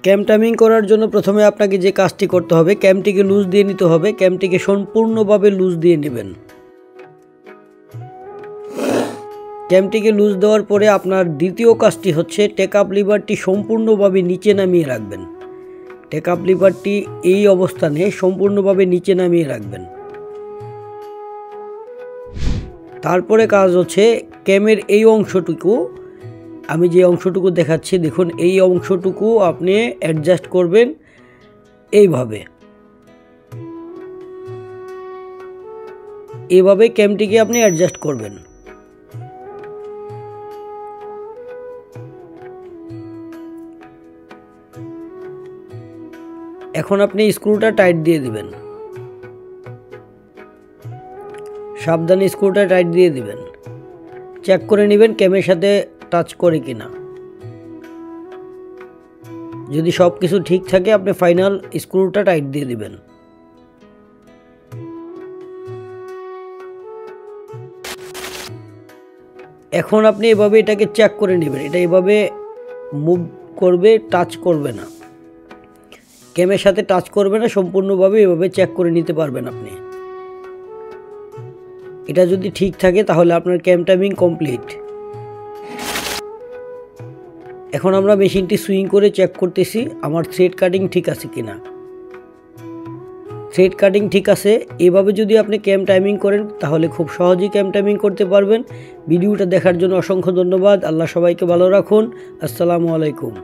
ক্যাম timing করার জন্য প্রথমে আপনাকে যে কাজটি করতে হবে, ক্যামটিকে লুজ দিয়ে নিতে হবে। ক্যামটিকে সম্পূর্ণভাবে লুজ দিয়ে নেবেন। ক্যামটিকে লুজ দেওয়ার পরে আপনার দ্বিতীয় কাজটি হচ্ছে টেক আপ লিভারটি সম্পূর্ণভাবে নিচে নামিয়ে রাখবেন। টেক আপ লিভারটি এই অবস্থানে সম্পূর্ণভাবে নিচে নামিয়ে রাখবেন। তারপরে কাজ হচ্ছে ক্যামের এই অংশটুকু, আমি যে অংশটুকু দেখাচ্ছি দেখুন, এই অংশটুকু আপনি অ্যাডজাস্ট করবেন এইভাবে ক্যামটিকে আপনি অ্যাডজাস্ট করবেন। এখন আপনি স্ক্রুটা টাইট দিয়ে দিবেন, সাবধানে স্ক্রুটা টাইট দিয়ে দিবেন। চেক করে নেবেন ক্যামের সাথে টাচ করে কিনা। যদি সব কিছু ঠিক থাকে আপনি ফাইনাল স্ক্রুটা টাইট দিয়ে দিবেন। এখন আপনি এভাবে এটাকে চেক করে নেবেন। এটা এভাবে মুভ করবে, টাচ করবে না, ক্যামের সাথে টাচ করবে না, সম্পূর্ণভাবে এভাবে চেক করে নিতে পারবেন আপনি। এটা যদি ঠিক থাকে তাহলে আপনার ক্যাম টাইমিং কমপ্লিট। এখন আমরা মেশিনটি সুইং করে চেক করতেছি আমার থ্রেড কাটিং ঠিক আছে কিনা। থ্রেড কাটিং ঠিক আছে। এভাবে যদি আপনি ক্যাম টাইমিং করেন তাহলে খুব সহজেই ক্যাম টাইমিং করতে পারবেন। ভিডিওটা দেখার জন্য অসংখ্য ধন্যবাদ। আল্লাহ সবাইকে ভালো রাখুন। আসসালামু আলাইকুম।